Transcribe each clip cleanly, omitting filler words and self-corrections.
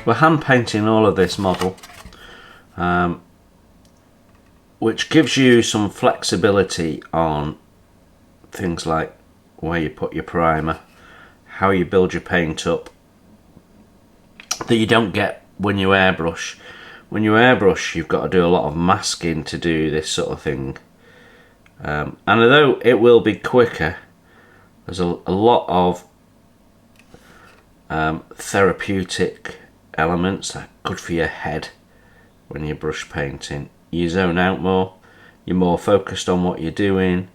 we're hand painting all of this model, which gives you some flexibility on things like where you put your primer, how you build your paint up, that you don't get when you airbrush. When you airbrush, you've got to do a lot of masking to do this sort of thing, and although it will be quicker, there's a lot of therapeutic elements that are good for your head when you're brush painting. You zone out more, you're more focused on what you're doing,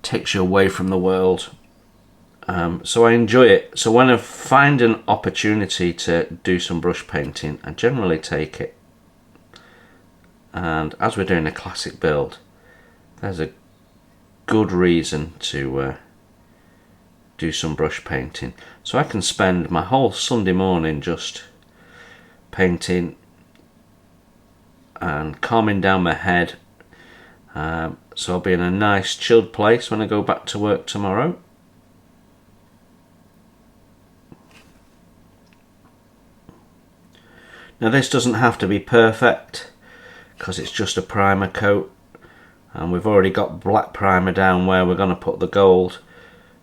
takes you away from the world. So I enjoy it. So when I find an opportunity to do some brush painting, I generally take it. And as we're doing a classic build, there's a good reason to do some brush painting. So I can spend my whole Sunday morning just painting and calming down my head. So I'll be in a nice chilled place when I go back to work tomorrow. Now this doesn't have to be perfect because it's just a primer coat, and we've already got black primer down where we're going to put the gold.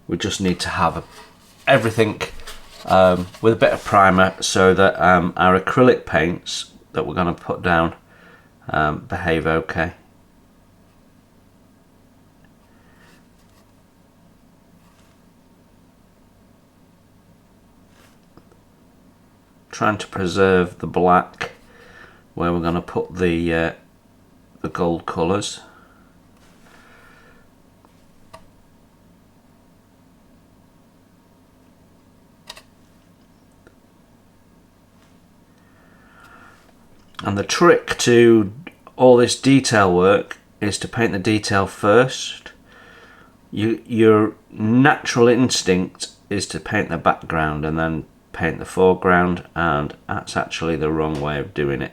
We just need to have everything with a bit of primer so that our acrylic paints that we're going to put down behave okay. Trying to preserve the black where we're going to put the gold colours. And the trick to all this detail work is to paint the detail first. Your natural instinct is to paint the background and then paint the foreground, and that's actually the wrong way of doing it.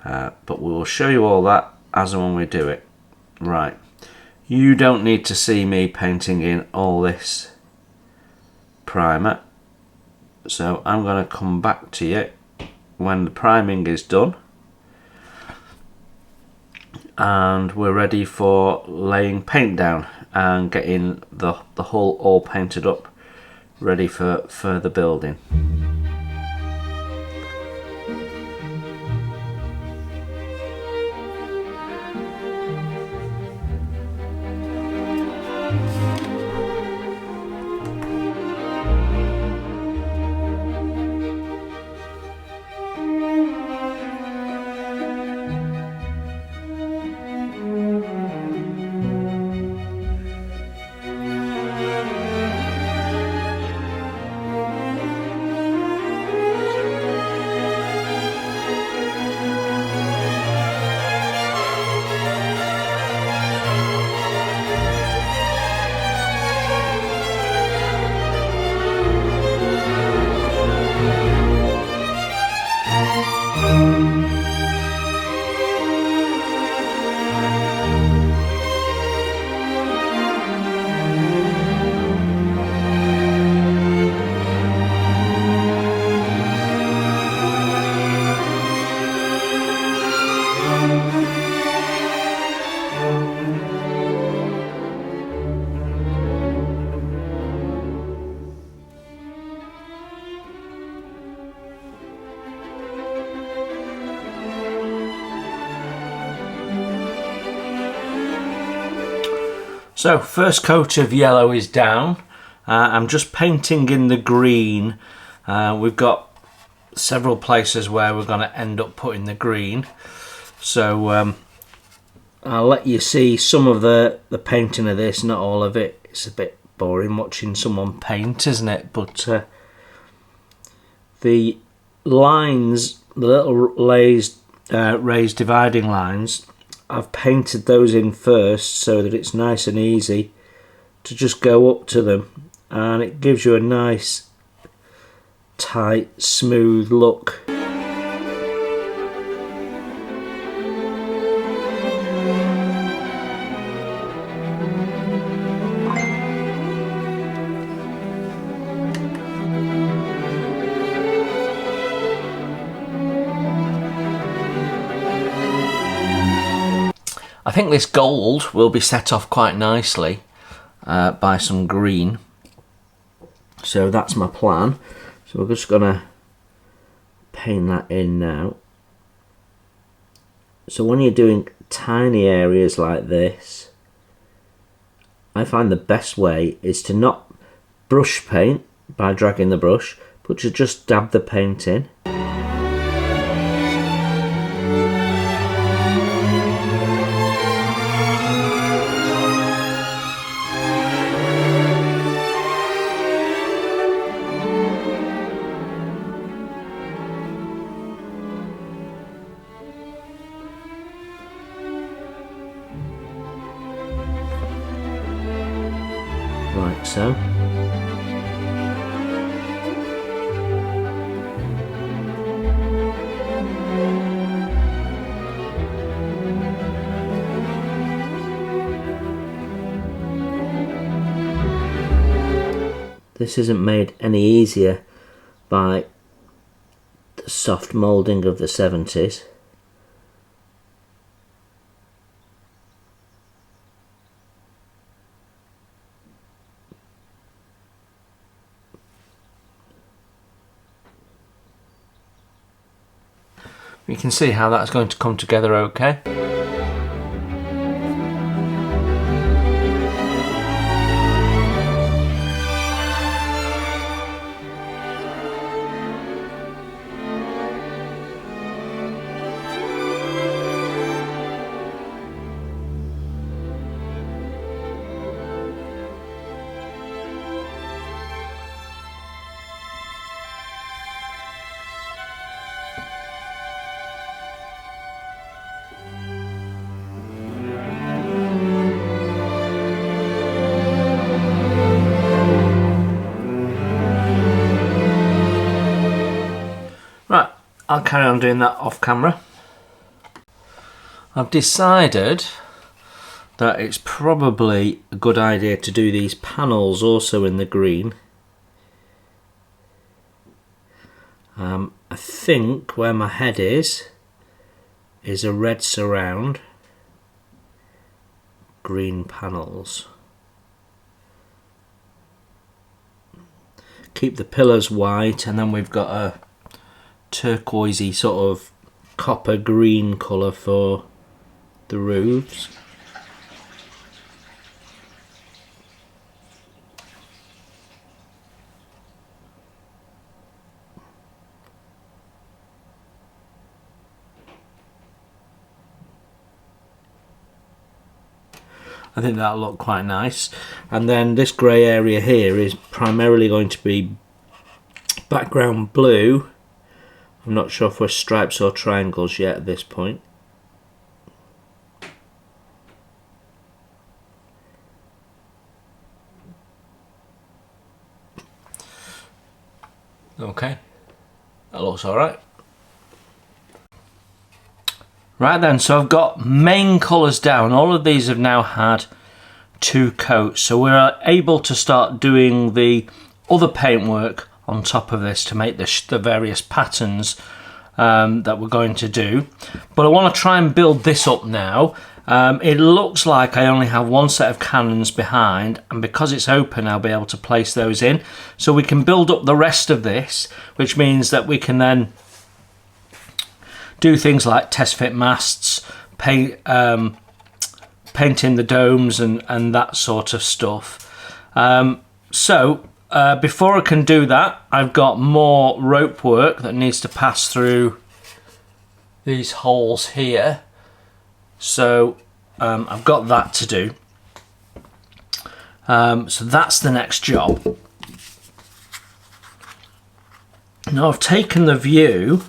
But we'll show you all that as and when we do it. Right, you don't need to see me painting in all this primer, so I'm going to come back to you when the priming is done and we're ready for laying paint down and getting the hull all painted up, ready for further building. So first coat of yellow is down. I'm just painting in the green. We've got several places where we're going to end up putting the green. So I'll let you see some of the painting of this, not all of it. It's a bit boring watching someone paint, isn't it? But the lines, the little raised dividing lines, I've painted those in first so that it's nice and easy to just go up to them, and it gives you a nice tight smooth look. I think this gold will be set off quite nicely by some green. So that's my plan. So we're just going to paint that in now. So when you're doing tiny areas like this, I find the best way is to not brush paint by dragging the brush, but to just dab the paint in. Like so. This isn't made any easier by the soft moulding of the 70s. You can see how that's going to come together okay. Right, I'll carry on doing that off camera. I've decided that it's probably a good idea to do these panels also in the green. I think where my head is a red surround, green panels. Keep the pillars white, and then we've got a turquoisey sort of copper green colour for the roofs. I think that'll look quite nice. And then this grey area here is primarily going to be background blue. I'm not sure if we're stripes or triangles yet at this point. Okay, that looks alright. Right then, so I've got main colours down. All of these have now had 2 coats, so we're able to start doing the other paintwork on top of this to make the various patterns that we're going to do. But I want to try and build this up now. It looks like I only have one set of cannons behind, and because it's open I'll be able to place those in. So we can build up the rest of this, which means that we can then do things like test fit masts, painting the domes and that sort of stuff. Before I can do that, I've got more rope work that needs to pass through these holes here. So I've got that to do. So that's the next job. Now I've taken the view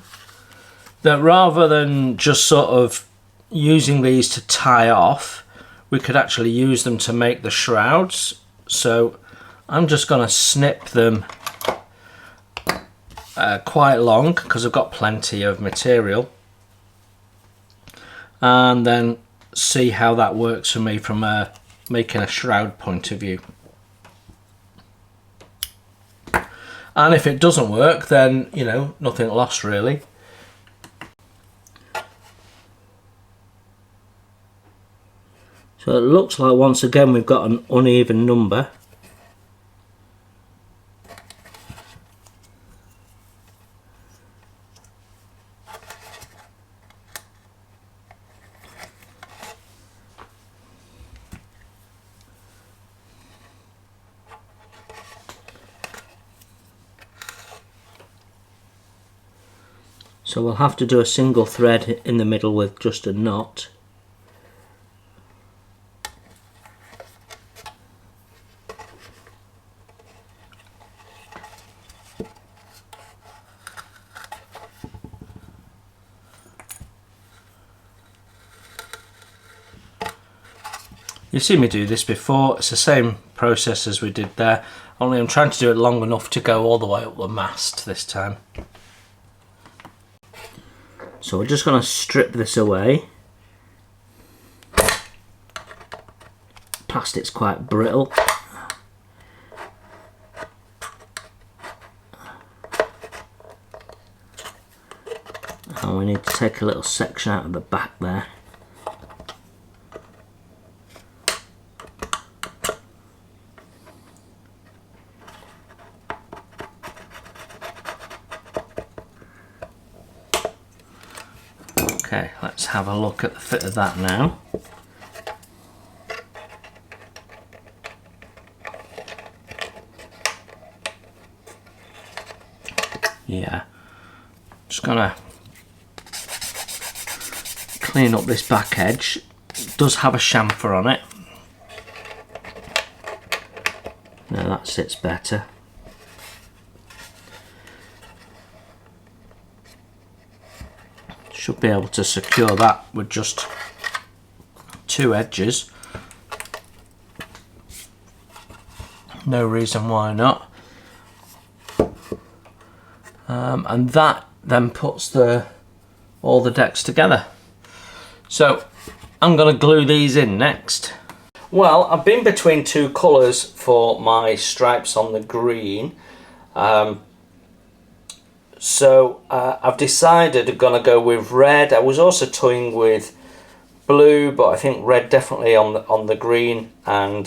that rather than just sort of using these to tie off, we could actually use them to make the shrouds. So I'm just going to snip them quite long because I've got plenty of material, and then see how that works for me from making a shroud point of view. And if it doesn't work, then, you know, nothing lost really. So it looks like once again we've got an uneven number. So we'll have to do a single thread in the middle with just a knot. You've seen me do this before. It's the same process as we did there, only I'm trying to do it long enough to go all the way up the mast this time. So we're just going to strip this away. Plastic's quite brittle. And we need to take a little section out of the back there. Okay, let's have a look at the fit of that now. Yeah, just gonna clean up this back edge. It does have a chamfer on it. Now that sits better. Should be able to secure that with just two edges. No reason why not. And that then puts all the decks together. So I'm going to glue these in next. Well, I've been between two colours for my stripes on the green. So I've decided I'm going to go with red. I was also toying with blue, but I think red definitely on the green, and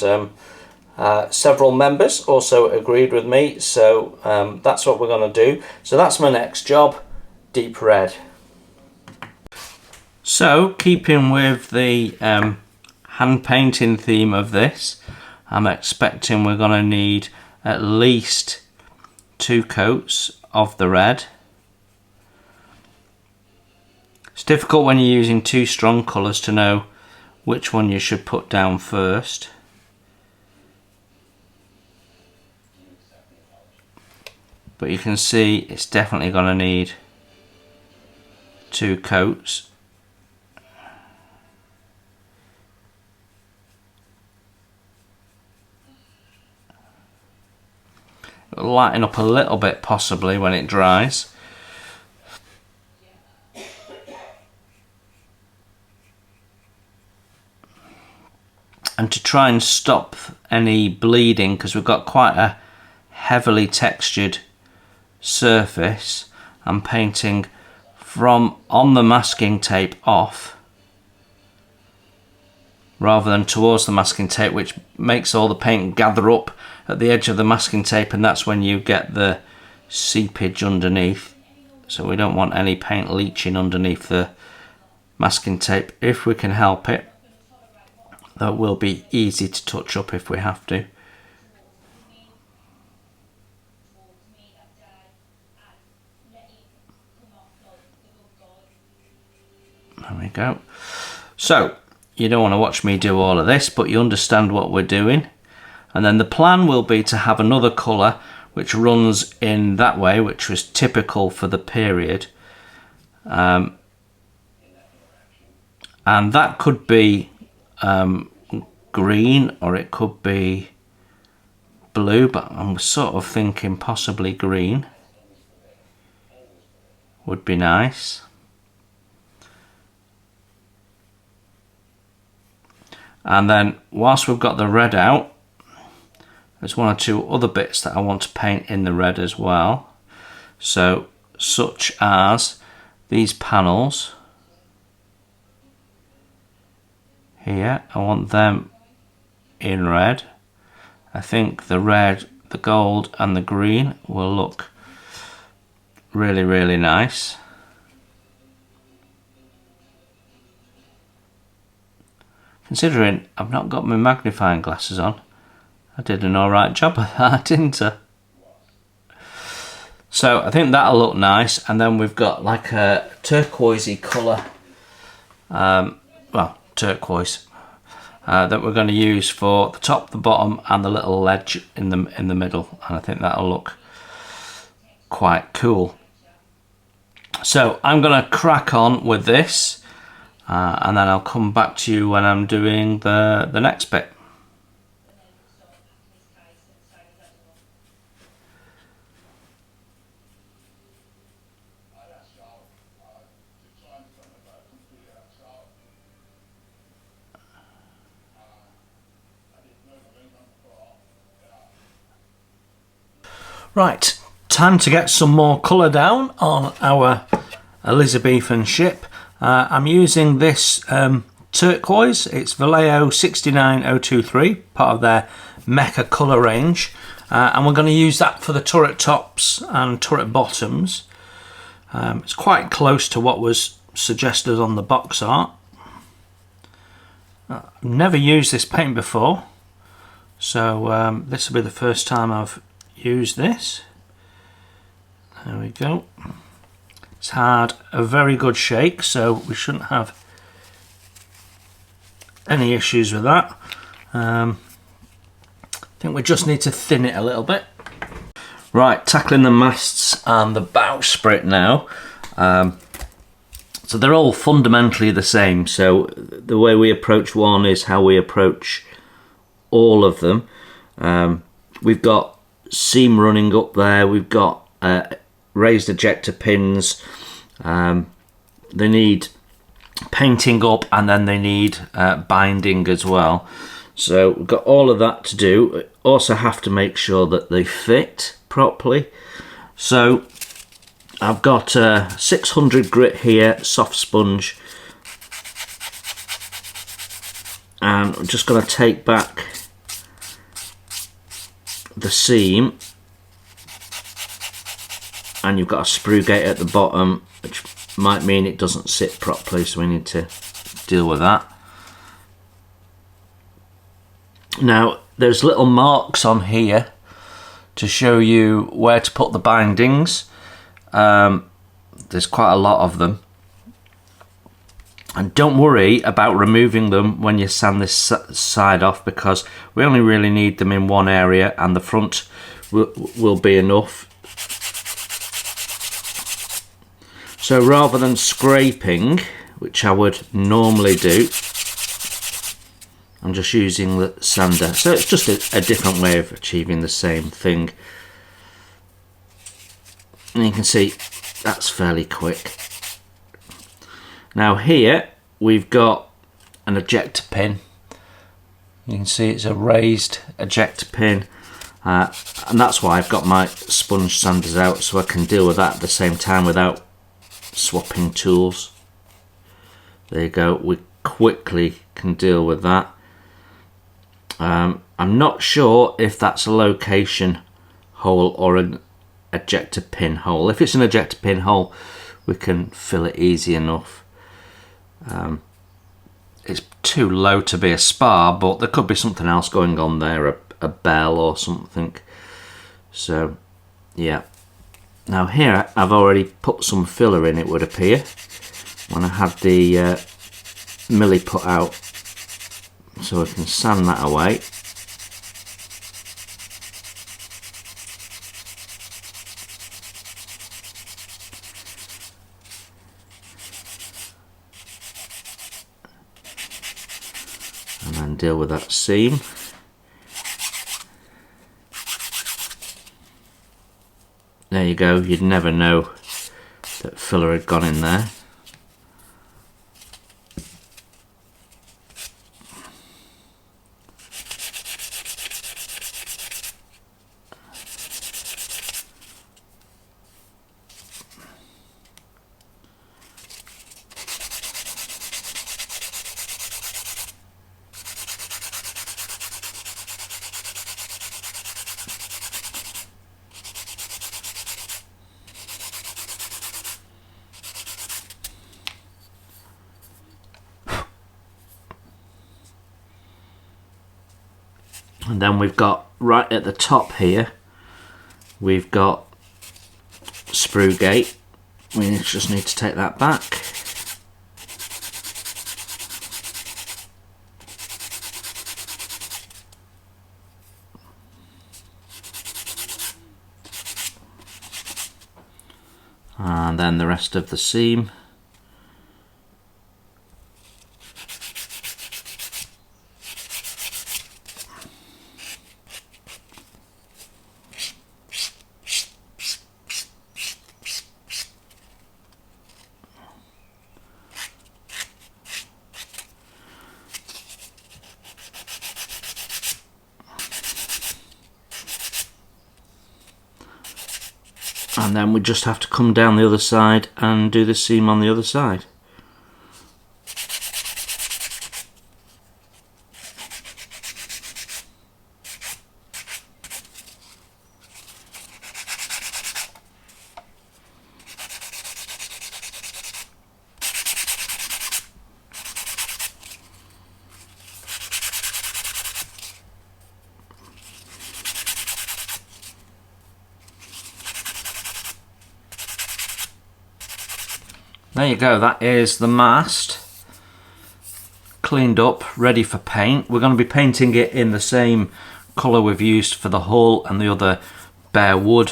several members also agreed with me, so that's what we're going to do. So that's my next job, deep red. So keeping with the hand painting theme of this, I'm expecting we're going to need at least 2 coats of the red. It's difficult when you're using 2 strong colours to know which one you should put down first. But you can see it's definitely going to need 2 coats. It'll lighten up a little bit possibly when it dries. And to try and stop any bleeding, because we've got quite a heavily textured surface, I'm painting from on the masking tape off rather than towards the masking tape, which makes all the paint gather up at the edge of the masking tape, and that's when you get the seepage underneath. So we don't want any paint leaching underneath the masking tape if we can help it. That will be easy to touch up if we have to. There we go. So you don't want to watch me do all of this, but you understand what we're doing. And then the plan will be to have another colour which runs in that way, which was typical for the period. And that could be green, or it could be blue, but I'm sort of thinking possibly green would be nice. And then whilst we've got the red out, there's 1 or 2 other bits that I want to paint in the red as well. So such as these panels here. I want them in red. I think the red, the gold and the green will look really, really nice. Considering I've not got my magnifying glasses on, I did an alright job of that, didn't I? So I think that'll look nice, and then we've got like a turquoisey colour, well, turquoise, that we're going to use for the top, the bottom and the little ledge in the middle, and I think that'll look quite cool. So I'm going to crack on with this, and then I'll come back to you when I'm doing the next bit. Right, time to get some more colour down on our Elizabethan ship. I'm using this turquoise. It's Vallejo 69023, part of their Mecha colour range, and we're going to use that for the turret tops and turret bottoms. It's quite close to what was suggested on the box art. I've never used this paint before, so this will be the first time I've used this. There we go. It's had a very good shake, so we shouldn't have any issues with that. I think we just need to thin it a little bit. Right, tackling the masts and the bowsprit now. So they're all fundamentally the same, so the way we approach one is how we approach all of them. We've got seam running up there, we've got raised ejector pins, they need painting up, and then they need binding as well. So we've got all of that to do. Also have to make sure that they fit properly. So I've got 600 grit here, soft sponge, and I'm just going to take back the seam, and you've got a sprue gate at the bottom, which might mean it doesn't sit properly, so we need to deal with that. Now there's little marks on here to show you where to put the bindings. There's quite a lot of them, and don't worry about removing them when you sand this side off, because we only really need them in one area, and the front will be enough. So rather than scraping, which I would normally do, I'm just using the sander. So it's just a different way of achieving the same thing. And you can see that's fairly quick. Now here we've got an ejector pin. You can see it's a raised ejector pin, and that's why I've got my sponge sanders out, so I can deal with that at the same time without swapping tools. There you go, we quickly can deal with that. I'm not sure if that's a location hole or an ejector pin hole. If it's an ejector pin hole, we can fill it easy enough. It's too low to be a spar, but there could be something else going on there, a bell or something. So yeah. Now here I've already put some filler in, it would appear, when I had the millie put out, so I can sand that away. And then deal with that seam. There you go, you'd never know that filler had gone in there. And then we've got right at the top here, we've got sprue gate. We just need to take that back. And then the rest of the seam. And then we just have to come down the other side and do the seam on the other side. There you go, that is the mast cleaned up, ready for paint. We're going to be painting it in the same colour we've used for the hull and the other bare wood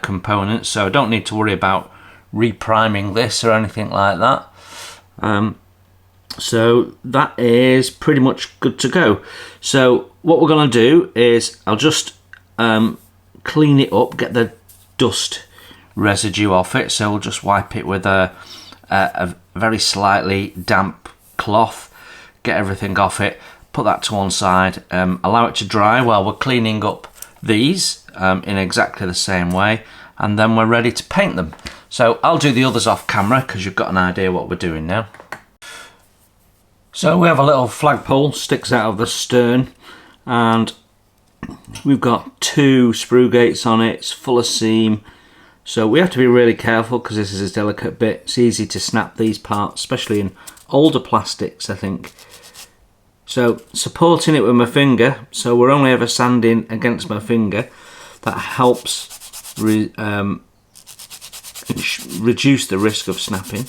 components, so I don't need to worry about repriming this or anything like that. So that is pretty much good to go. So what we're going to do is I'll just clean it up, get the dust residue off it, so we'll just wipe it with a very slightly damp cloth, get everything off it, put that to one side, allow it to dry while we're cleaning up these in exactly the same way, and then we're ready to paint them. So I'll do the others off camera because you've got an idea what we're doing now. So we have a little flagpole sticks out of the stern, and we've got 2 sprue gates on it. It's full of seam. So we have to be really careful because this is a delicate bit. It's easy to snap these parts, especially in older plastics, I think. So supporting it with my finger, so we're only ever sanding against my finger. That helps reduce the risk of snapping.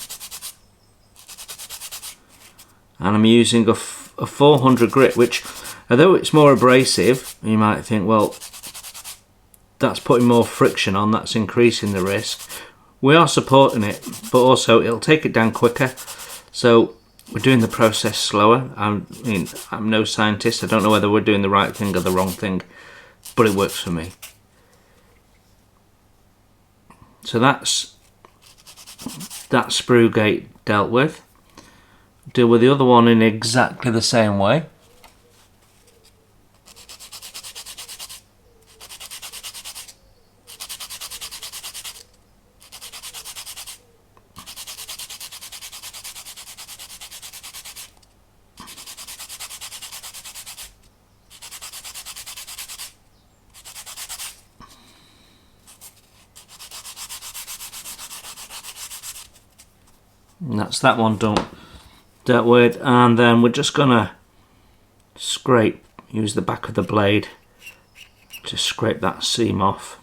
And I'm using a 400 grit, which, although it's more abrasive, you might think, well, that's putting more friction on, that's increasing the risk. We are supporting it, but also it'll take it down quicker. So we're doing the process slower. I'm no scientist. I don't know whether we're doing the right thing or the wrong thing, but it works for me. So that's that sprue gate dealt with. Deal with the other one in exactly the same way. And that's that one dealt with, and then we're just gonna use the back of the blade to scrape that seam off.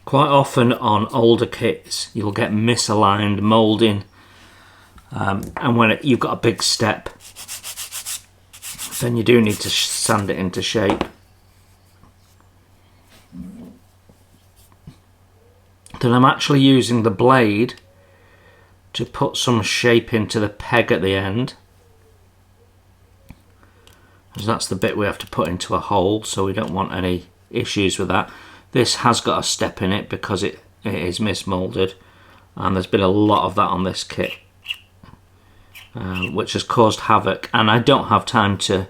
Quite often on older kits you'll get misaligned moulding, and when you've got a big step, then you do need to sand it into shape. Then I'm actually using the blade to put some shape into the peg at the end, because that's the bit we have to put into a hole, so we don't want any issues with that. This has got a step in it because it is mismoulded, and there's been a lot of that on this kit, which has caused havoc, and I don't have time to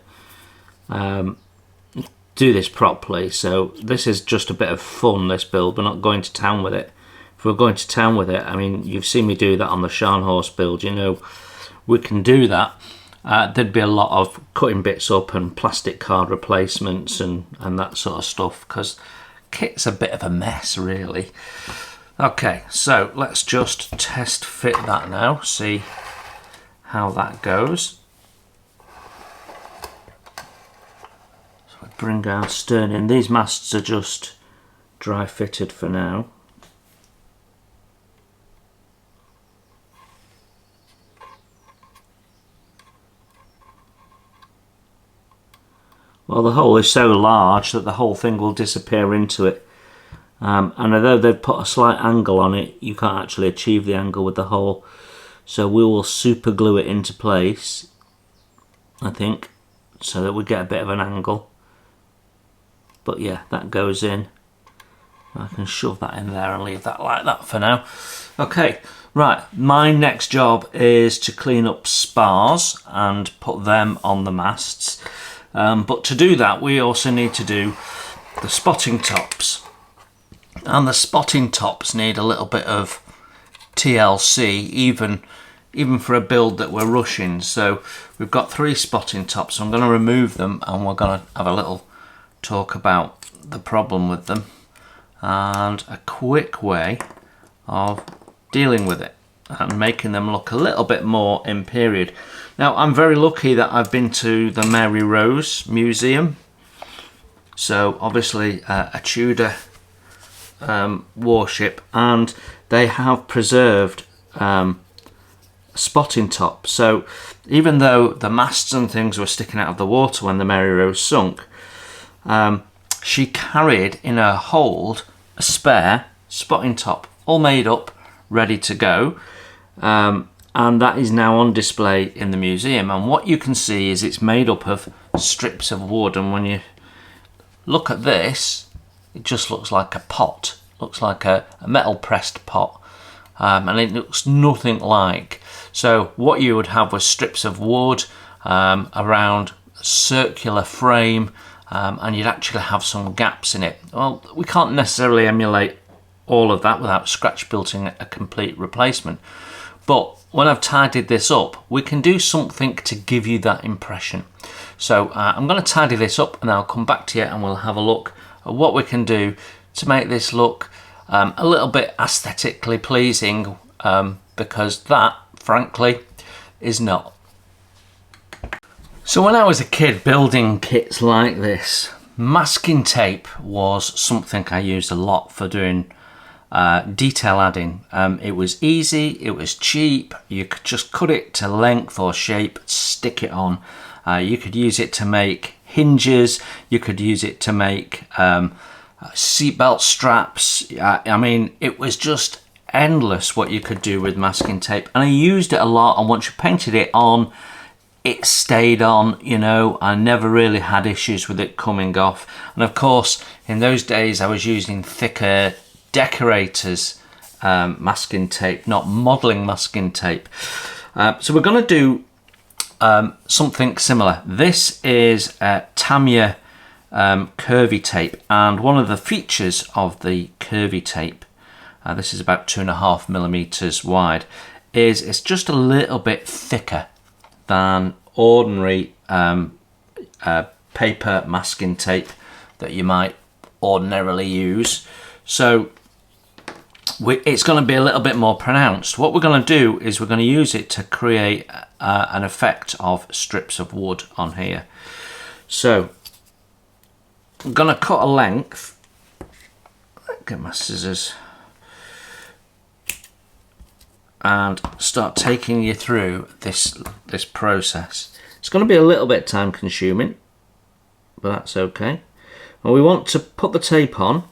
do this properly, so this is just a bit of fun, this build. We're not going to town with it. If we're going to town with it, I mean, you've seen me do that on the Scharnhorst build, you know, we can do that. There'd be a lot of cutting bits up and plastic card replacements and that sort of stuff, because kit's a bit of a mess, really. Okay, so let's just test fit that now, see how that goes. So I bring our stern in. These masts are just dry fitted for now. Well, the hole is so large that the whole thing will disappear into it. And although they've put a slight angle on it, you can't actually achieve the angle with the hole. So we will super glue it into place, I think, so that we get a bit of an angle. But yeah, that goes in. I can shove that in there and leave that like that for now. Okay, right, my next job is to clean up spars and put them on the masts. But to do that, we also need to do the spotting tops. And the spotting tops need a little bit of TLC, even for a build that we're rushing. So we've got 3 spotting tops. So I'm going to remove them and we're going to have a little talk about the problem with them and a quick way of dealing with it and making them look a little bit more in period. Now, I'm very lucky that I've been to the Mary Rose Museum. So obviously a Tudor warship, and they have preserved spotting top. So even though the masts and things were sticking out of the water when the Mary Rose sunk, she carried in her hold a spare spotting top, all made up, ready to go. And that is now on display in the museum. And what you can see is it's made up of strips of wood. And when you look at this, it just looks like a pot. Looks like a metal pressed pot. And it looks nothing like. So what you would have was strips of wood around a circular frame, and you'd actually have some gaps in it. Well, we can't necessarily emulate all of that without scratch building a complete replacement. But when I've tidied this up, we can do something to give you that impression. So I'm going to tidy this up and I'll come back to you and we'll have a look at what we can do to make this look a little bit aesthetically pleasing, because that, frankly, is not. So when I was a kid building kits like this, masking tape was something I used a lot for doing detail adding. It was easy, it was cheap, you could just cut it to length or shape, stick it on. You could use it to make hinges, you could use it to make seatbelt straps. I mean, it was just endless what you could do with masking tape, and I used it a lot, and once you painted it on, it stayed on, you know. I never really had issues with it coming off. And of course, in those days I was using thicker decorators masking tape, not modelling masking tape. So we're going to do something similar. This is Tamiya curvy tape, and one of the features of the curvy tape, this is about 2.5mm wide, is it's just a little bit thicker than ordinary paper masking tape that you might ordinarily use. So it's going to be a little bit more pronounced. What we're going to do is we're going to use it to create an effect of strips of wood on here. So I'm going to cut a length. Get my scissors and start taking you through this process. It's going to be a little bit time consuming, but that's okay. And we want to put the tape on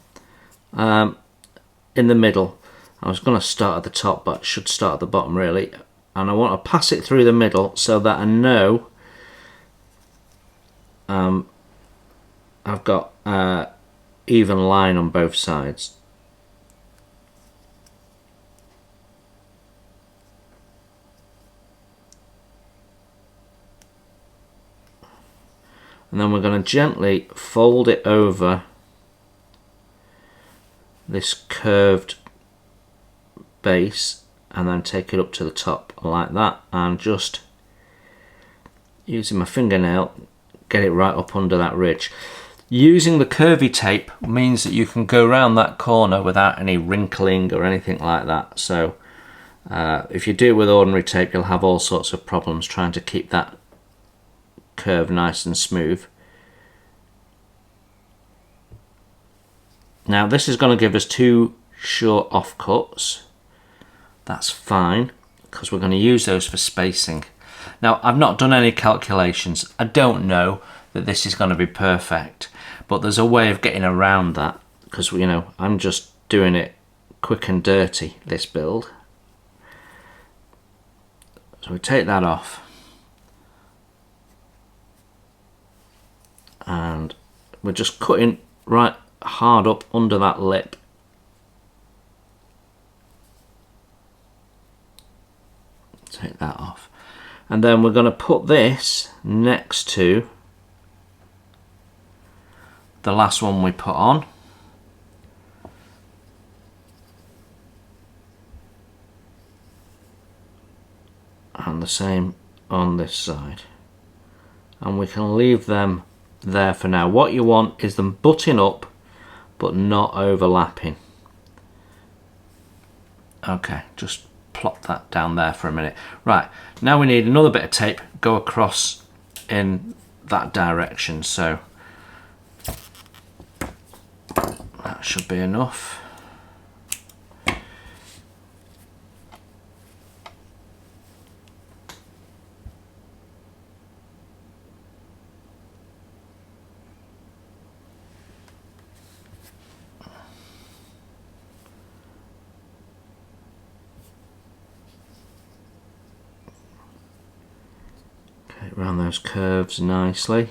in the middle. I was going to start at the top, but I should start at the bottom really. And I want to pass it through the middle so that I know I've got even line on both sides. And then we're going to gently fold it over this curved base and then take it up to the top like that, and just using my fingernail get it right up under that ridge. Using the curvy tape means that you can go around that corner without any wrinkling or anything like that. So If you do it with ordinary tape, you'll have all sorts of problems trying to keep that curve nice and smooth. Now this is going to give us 2 short offcuts. That's fine, because we're going to use those for spacing. Now I've not done any calculations. I don't know that this is going to be perfect, but there's a way of getting around that, because you know, I'm just doing it quick and dirty, this build. So we take that off, and we're just cutting right hard up under that lip. Take that off, and then we're going to put this next to the last one we put on. And the same on this side, and we can leave them there for now. What you want is them butting up but not overlapping. Okay, just plop that down there for a minute. Right, now we need another bit of tape, go across in that direction, so that should be enough. Around those curves nicely.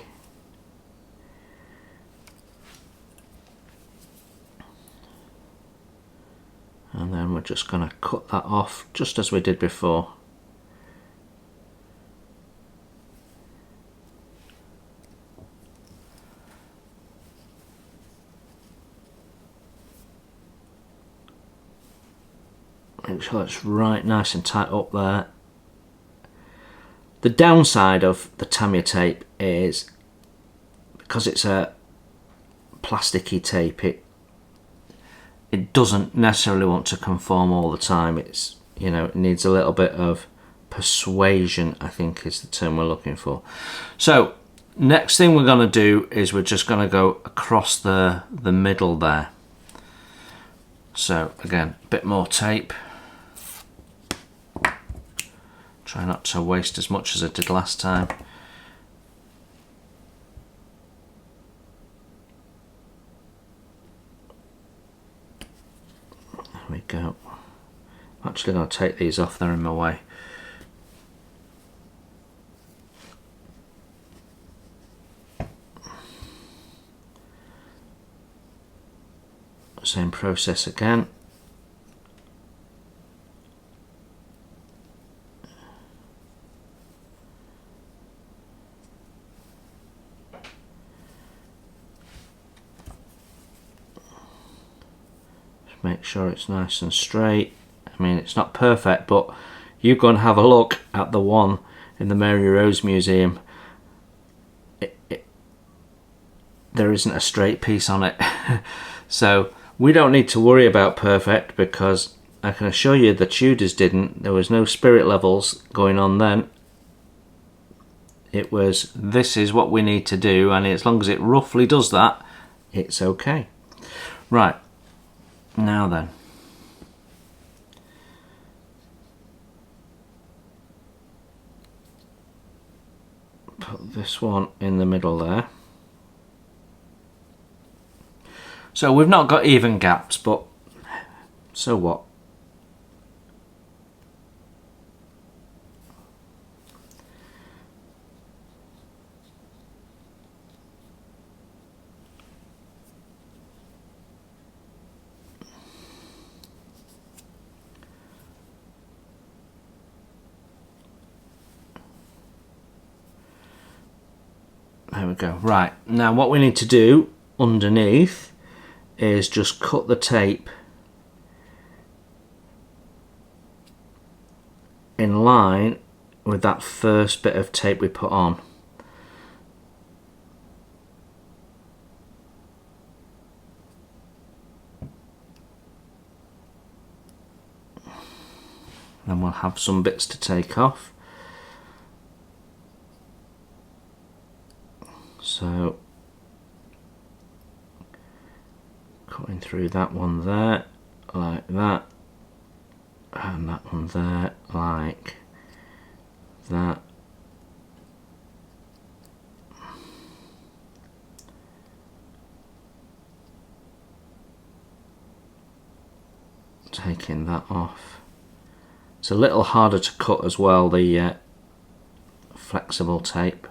And then we're just going to cut that off just as we did before. Make sure it's right nice and tight up there. The downside of the Tamiya tape is, because it's a plasticky tape, it doesn't necessarily want to conform all the time. It's, you know, it needs a little bit of persuasion, I think is the term we're looking for. So next thing we're going to do is we're just going to go across the middle there. So again, a bit more tape. Try not to waste as much as I did last time. There we go. I'm actually going to take these off, they're in my way. Same process again. Make sure it's nice and straight. I mean, it's not perfect, but you go and have a look at the one in the Mary Rose Museum. There isn't a straight piece on it. So we don't need to worry about perfect, because I can assure you the Tudors didn't. There was no spirit levels going on then. It was, this is what we need to do, and as long as it roughly does that, it's okay. Right. Now then, put this one in the middle there. So we've not got even gaps, but so what? There we go. Right, now what we need to do underneath is just cut the tape in line with that first bit of tape we put on. Then we'll have some bits to take off. So cutting through that one there like that, and that one there like that. Taking that off. It's a little harder to cut as well, the flexible tape.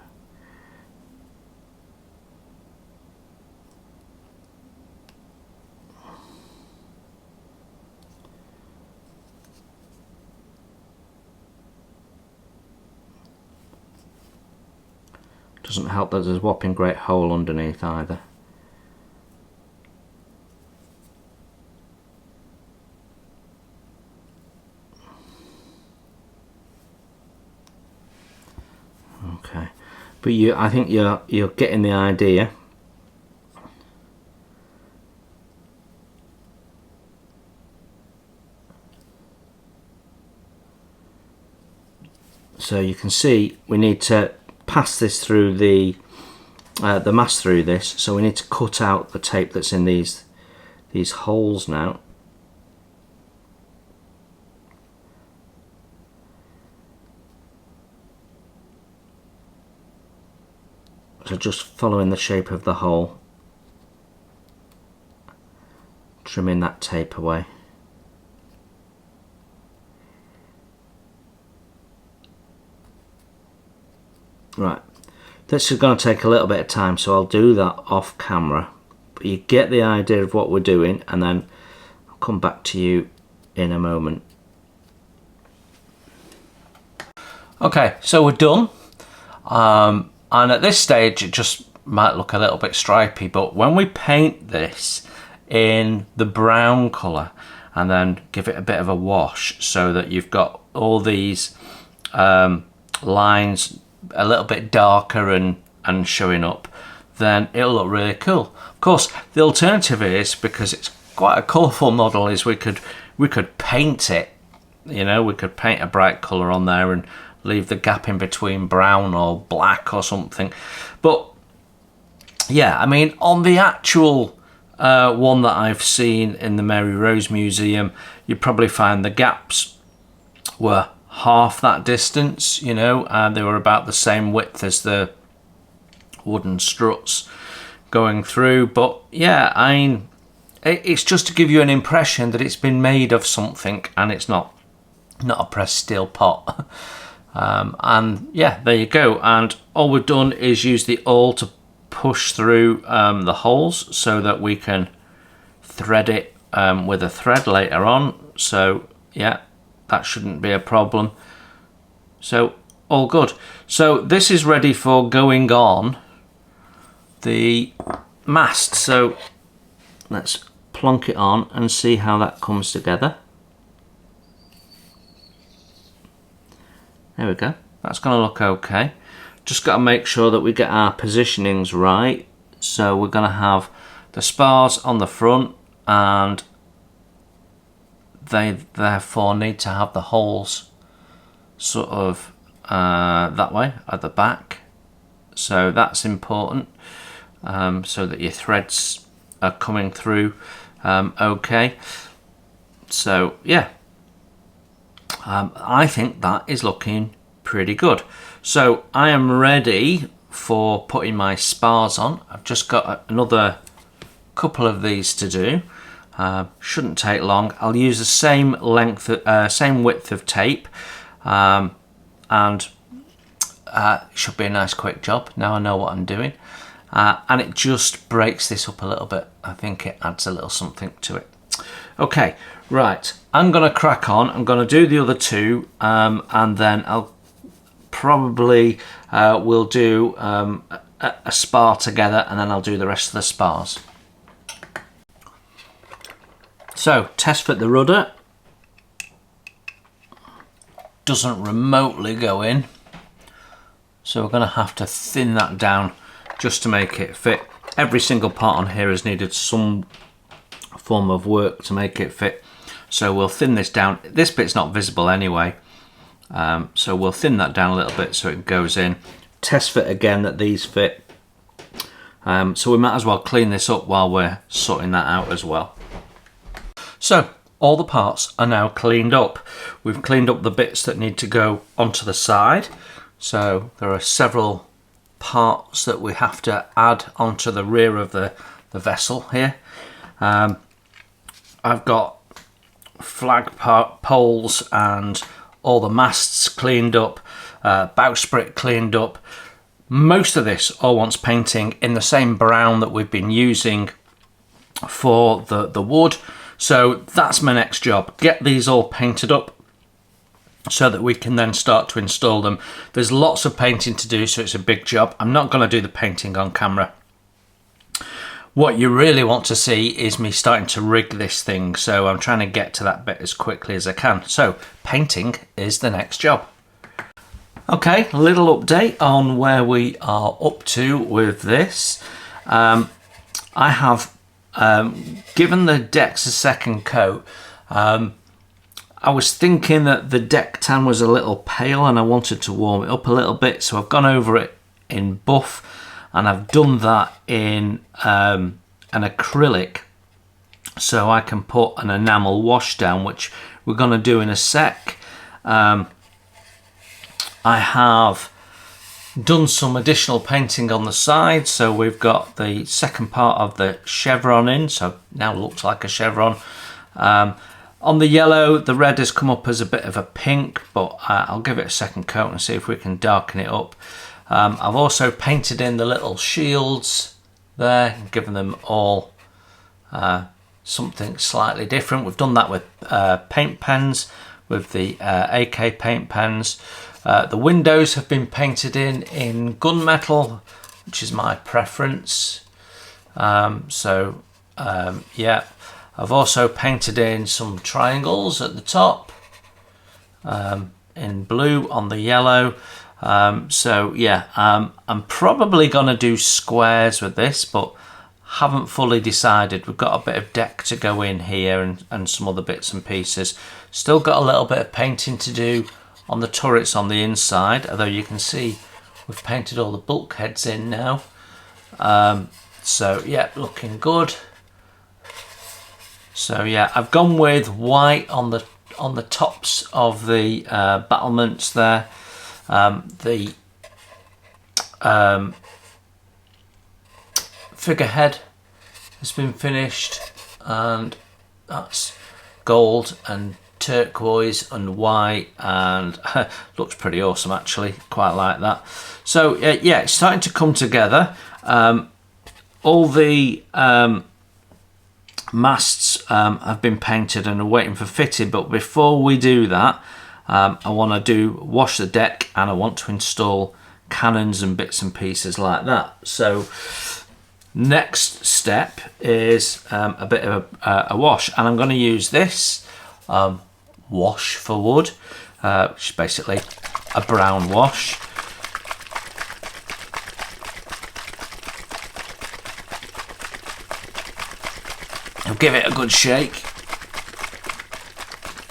Doesn't help that there's a whopping great hole underneath either. Okay, but I think you're getting the idea. So you can see we need to pass this through the mast through this, so we need to cut out the tape that's in these holes now. So just following the shape of the hole, trimming that tape away. Right, this is going to take a little bit of time, so I'll do that off camera, but you get the idea of what we're doing, and then I'll come back to you in a moment. Okay, so we're done. And at this stage it just might look a little bit stripy, but when we paint this in the brown colour and then give it a bit of a wash so that you've got all these lines a little bit darker and showing up, then it'll look really cool. Of course, the alternative is, because it's quite a colourful model, is we could paint it, you know, we could paint a bright colour on there and leave the gap in between brown or black or something. But yeah, I mean, on the actual one that I've seen in the Mary Rose Museum, you probably find the gaps were half that distance, you know, and they were about the same width as the wooden struts going through. But yeah, I mean, it's just to give you an impression that it's been made of something and it's not a pressed steel pot. And yeah, there you go. And all we've done is use the awl to push through the holes so that we can thread it with a thread later on. So yeah, that shouldn't be a problem. So all good. So this is ready for going on the mast. So let's plonk it on and see how that comes together. There we go. That's going to look okay. Just got to make sure that we get our positionings right. So we're going to have the spars on the front, and they therefore need to have the holes sort of that way at the back. So that's important, so that your threads are coming through okay. So yeah, I think that is looking pretty good. So I am ready for putting my spars on. I've just got another couple of these to do. Shouldn't take long. I'll use the same length, same width of tape, and it should be a nice quick job. Now I know what I'm doing, and it just breaks this up a little bit. I think it adds a little something to it. Okay, right, I'm going to crack on. I'm going to do the other two, and then I'll probably we'll do a spar together, and then I'll do the rest of the spars. So, test fit the rudder. Doesn't remotely go in, so we're going to have to thin that down just to make it fit. Every single part on here has needed some form of work to make it fit. So we'll thin this down. This bit's not visible anyway, so we'll thin that down a little bit so it goes in. Test fit again that these fit. So we might as well clean this up while we're sorting that out as well. So all the parts are now cleaned up. We've cleaned up the bits that need to go onto the side. So there are several parts that we have to add onto the rear of the vessel here. I've got flag poles and all the masts cleaned up, bowsprit cleaned up. Most of this all wants painting in the same brown that we've been using for the wood. So that's my next job, get these all painted up so that we can then start to install them. There's lots of painting to do, so it's a big job. I'm not going to do the painting on camera. What you really want to see is me starting to rig this thing, so I'm trying to get to that bit as quickly as I can. So painting is the next job. Okay, a little update on where we are up to with this. I have given the decks a second coat. I was thinking that the deck tan was a little pale and I wanted to warm it up a little bit, so I've gone over it in buff and I've done that in an acrylic so I can put an enamel wash down, which we're going to do in a sec. I have done some additional painting on the side, so we've got the second part of the chevron in, so now looks like a chevron. On the yellow, the red has come up as a bit of a pink, but I'll give it a second coat and see if we can darken it up. I've also painted in the little shields there, given them all something slightly different. We've done that with paint pens, with the AK paint pens. The windows have been painted in gunmetal, which is my preference. Yeah. I've also painted in some triangles at the top in blue on the yellow. So yeah, I'm probably going to do squares with this, but haven't fully decided. We've got a bit of deck to go in here and some other bits and pieces. Still got a little bit of painting to do on the turrets on the inside, although you can see we've painted all the bulkheads in now. So yeah, looking good. So yeah, I've gone with white on the tops of the battlements there. The figurehead has been finished, and that's gold and turquoise and white, and looks pretty awesome actually. Quite like that. So yeah, it's starting to come together. All the masts have been painted and are waiting for fitting, but before we do that, I want to wash the deck, and I want to install cannons and bits and pieces like that. So next step is a bit of a wash, and I'm going to use this wash for wood, which is basically a brown wash. I'll give it a good shake,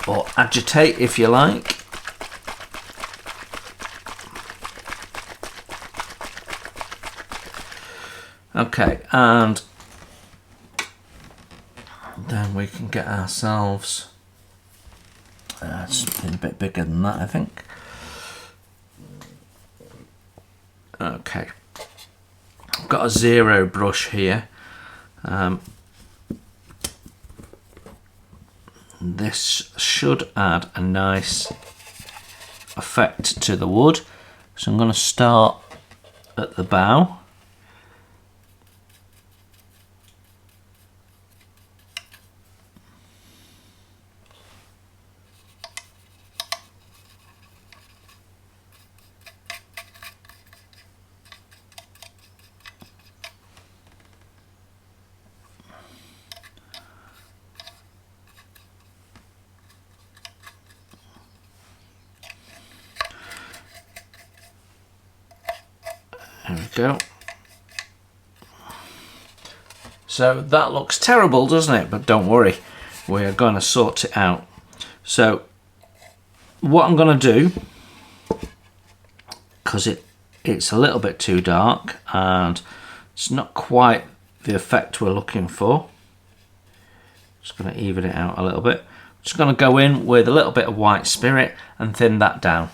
or agitate if you like. Okay, and then we can get ourselves something a bit bigger than that, I think. Okay, I've got a zero brush here. This should add a nice effect to the wood. So I'm going to start at the bow. There we go. So that looks terrible, doesn't it? But don't worry, we are going to sort it out. So what I'm going to do, because it's a little bit too dark and it's not quite the effect we're looking for, just going to even it out a little bit. Just going to go in with a little bit of white spirit and thin that down.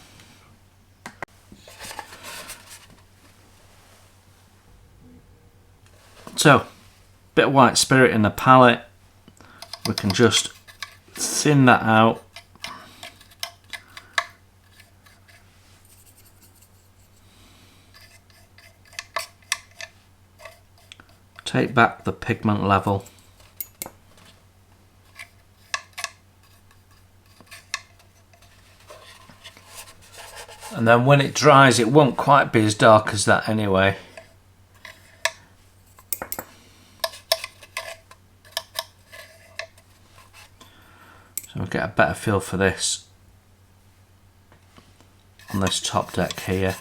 So, bit of white spirit in the palette, we can just thin that out. Take back the pigment level. And then when it dries, it won't quite be as dark as that anyway. So we'll get a better feel for this on this top deck here.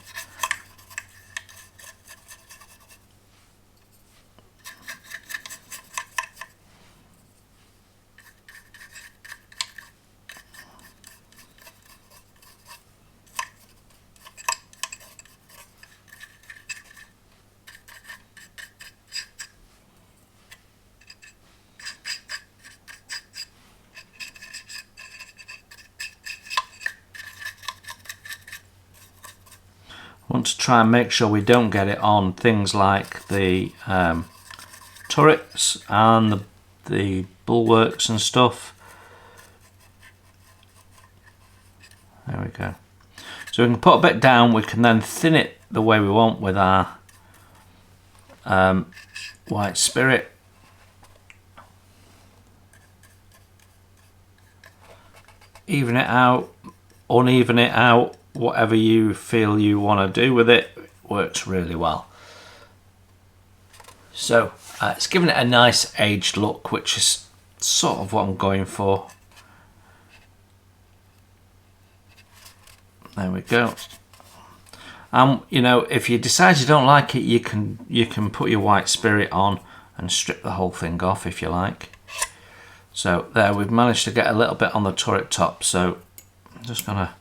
Want to try and make sure we don't get it on things like the turrets and the bulwarks and stuff. There we go. So we can put a bit down, we can then thin it the way we want with our white spirit. Even it out, uneven it out, whatever you feel you want to do with it, works really well. So it's given it a nice aged look, which is sort of what I'm going for. There we go. You know, if you decide you don't like it, you can put your white spirit on and strip the whole thing off if you like. So there, we've managed to get a little bit on the turret top, so I'm just gonna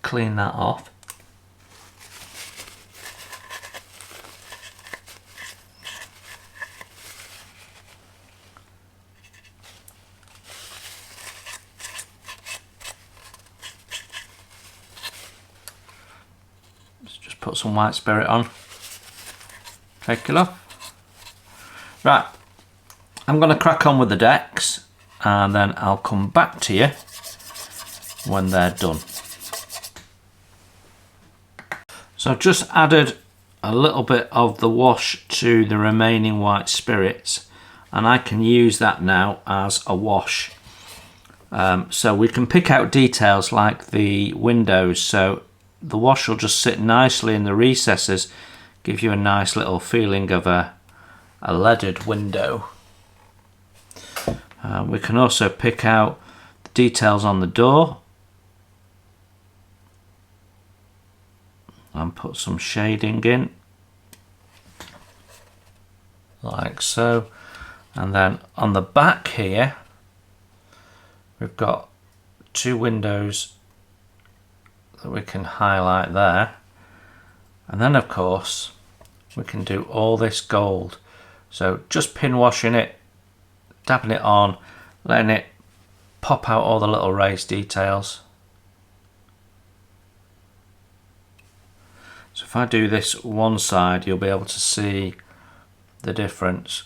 clean that off. Let's just put some white spirit on. Take it off. Right, I'm going to crack on with the decks and then I'll come back to you when they're done. So I've just added a little bit of the wash to the remaining white spirits, and I can use that now as a wash. So we can pick out details like the windows, so the wash will just sit nicely in the recesses, give you a nice little feeling of a leaded window. We can also pick out the details on the door and put some shading in like so, and then on the back here we've got two windows that we can highlight there, and then of course we can do all this gold, so just pin washing it, dabbing it on, letting it pop out all the little raised details. So if I do this one side, you'll be able to see the difference.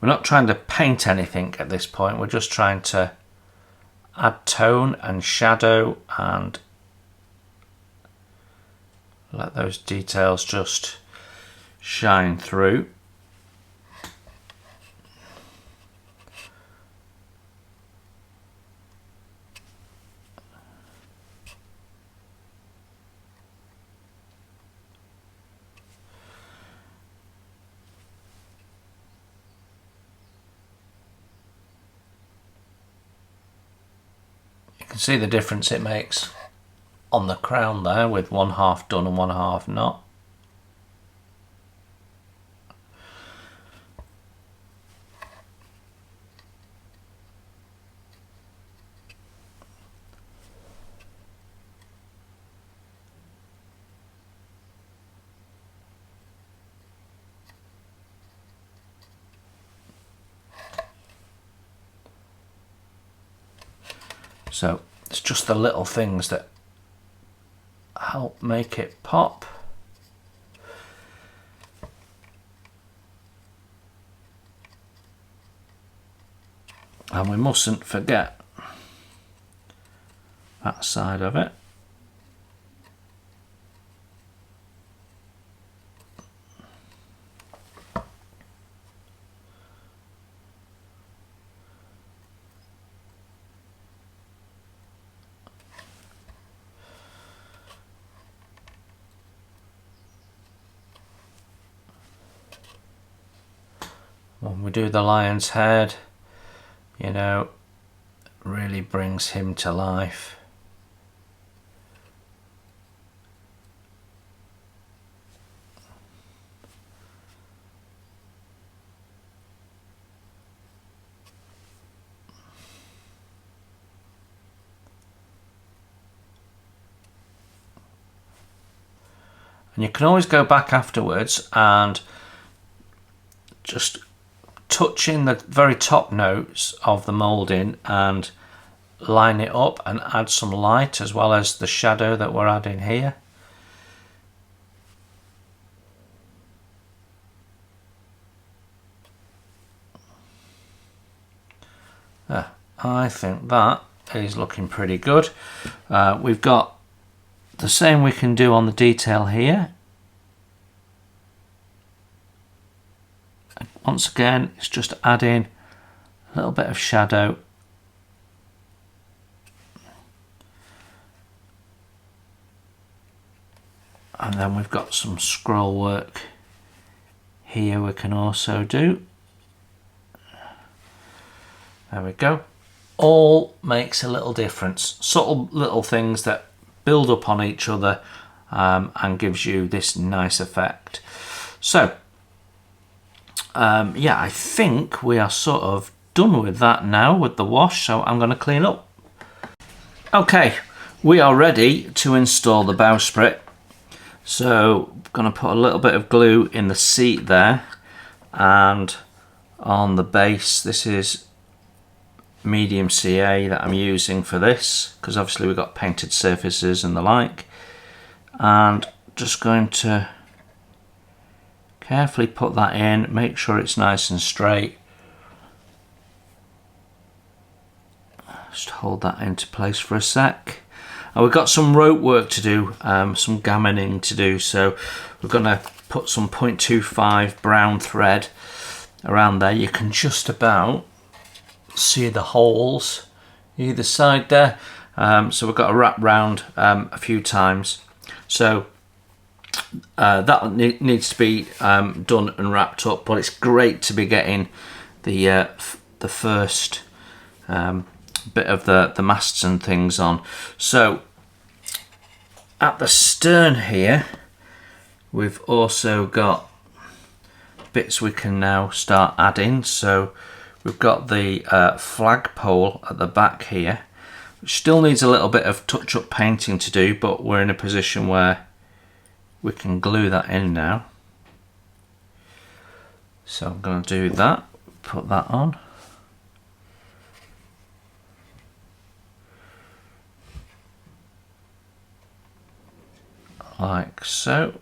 We're not trying to paint anything at this point, we're just trying to add tone and shadow and let those details just shine through. You can see the difference it makes on the crown there, with one half done and one half not. So it's just the little things that help make it pop. And we mustn't forget that side of it. When we do the lion's head, you know, really brings him to life. And you can always go back afterwards and just touch in the very top notes of the moulding and line it up and add some light as well as the shadow that we're adding here. I think that is looking pretty good. We've got the same we can do on the detail here. Once again, it's just adding a little bit of shadow. And then we've got some scroll work here we can also do. There we go. All makes a little difference. Subtle little things that build up on each other and gives you this nice effect. So, yeah, I think we are sort of done with that now with the wash, so I'm going to clean up. Okay, we are ready to install the bowsprit. So I'm going to put a little bit of glue in the seat there, and on the base, this is medium CA that I'm using for this, because obviously we've got painted surfaces and the like. And just going to carefully put that in, make sure it's nice and straight. Just hold that into place for a sec. And we've got some rope work to do, some gammoning to do, so we're going to put some 0.25 brown thread around there. You can just about see the holes either side there, so we've got to wrap round a few times. So that needs to be done and wrapped up, but it's great to be getting the first bit of the masts and things on. So at the stern here, we've also got bits we can now start adding. So we've got the flagpole at the back here, which still needs a little bit of touch-up painting to do, but we're in a position where we can glue that in now. So I'm going to do that, put that on. Like so.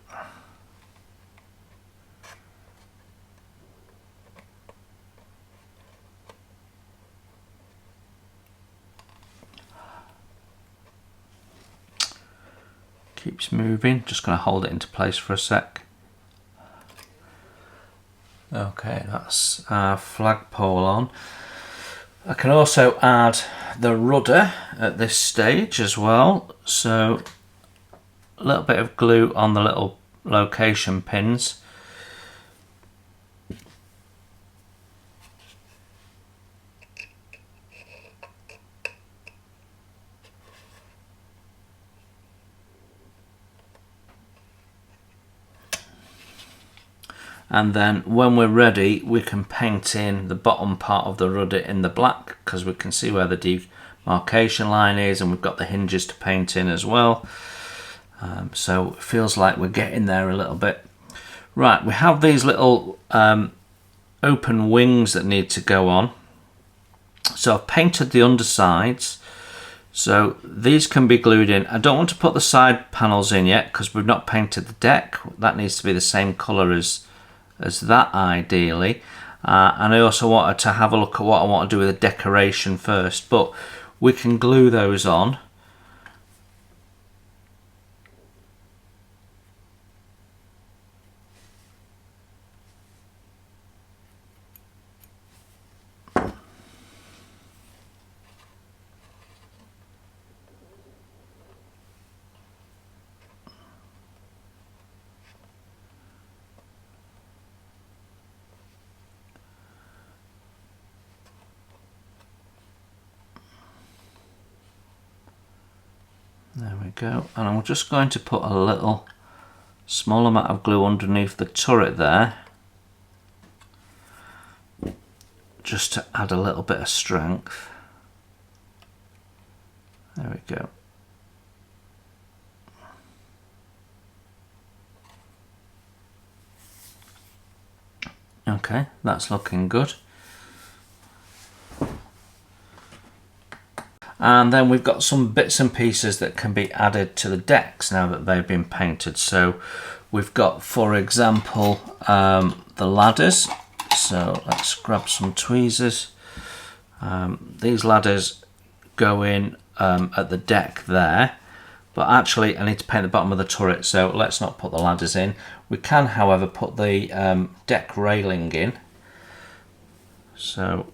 Keeps moving, just going to hold it into place for a sec. Okay, that's our flagpole on. I can also add the rudder at this stage as well, so a little bit of glue on the little location pins. And then when we're ready, we can paint in the bottom part of the rudder in the black, because we can see where the demarcation line is, and we've got the hinges to paint in as well. So it feels like we're getting there a little bit. Right, we have these little open wings that need to go on. So I've painted the undersides. So these can be glued in. I don't want to put the side panels in yet because we've not painted the deck. That needs to be the same colour as that ideally. And I also wanted to have a look at what I want to do with the decoration first, but we can glue those on. There we go, and I'm just going to put a little small amount of glue underneath the turret there, just to add a little bit of strength. There we go. Okay, that's looking good. And then we've got some bits and pieces that can be added to the decks now that they've been painted. So we've got, for example, the ladders. So let's grab some tweezers. These ladders go in at the deck there, but actually I need to paint the bottom of the turret, so let's not put the ladders in. We can, however, put the deck railing in. So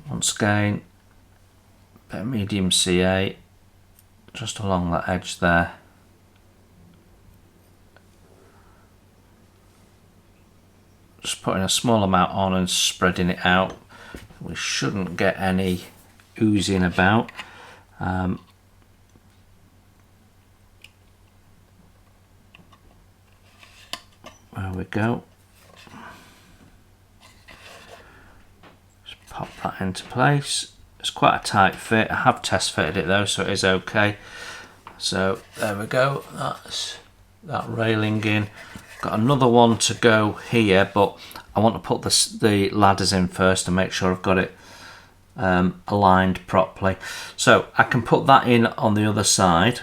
once again, bit of medium CA just along that edge there. Just putting a small amount on and spreading it out. We shouldn't get any oozing about. There we go. Just pop that into place. It's quite a tight fit. I have test fitted it though, so it is okay. So there we go. That's that railing in. Got another one to go here, but I want to put the ladders in first to make sure I've got it aligned properly. So I can put that in on the other side.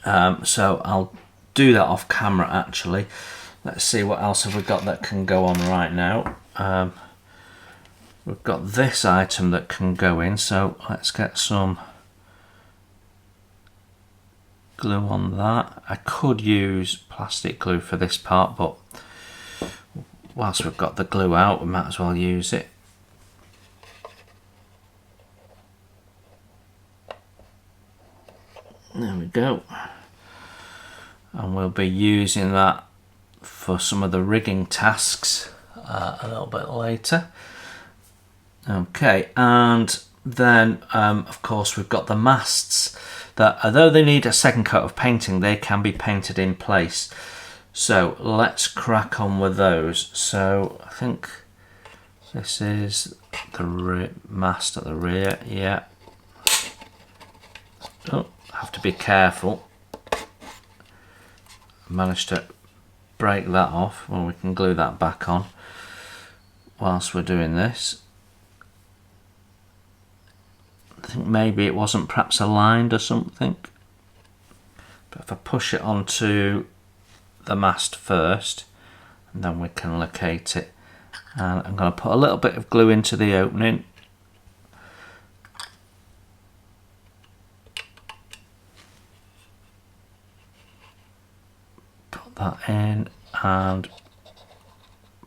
So I'll do that off camera actually. Let's see what else have we got that can go on right now. We've got this item that can go in, so let's get some glue on that. I could use plastic glue for this part, but whilst we've got the glue out, we might as well use it. There we go. And we'll be using that for some of the rigging tasks a little bit later. Okay, and then of course we've got the masts that, although they need a second coat of painting, they can be painted in place. So let's crack on with those. So I think this is the mast at the rear. Yeah. Oh, have to be careful. Managed to break that off. Well, we can glue that back on whilst we're doing this. I think maybe it wasn't perhaps aligned or something. But if I push it onto the mast first, and then we can locate it. And I'm going to put a little bit of glue into the opening. Put that in and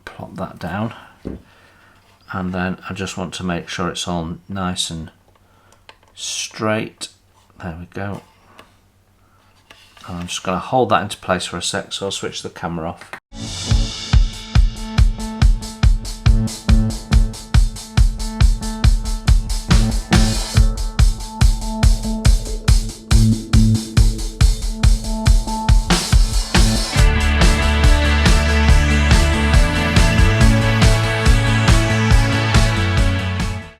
plop that down. And then I just want to make sure it's all nice and straight. There we go. And I'm just going to hold that into place for a sec, so I'll switch the camera off.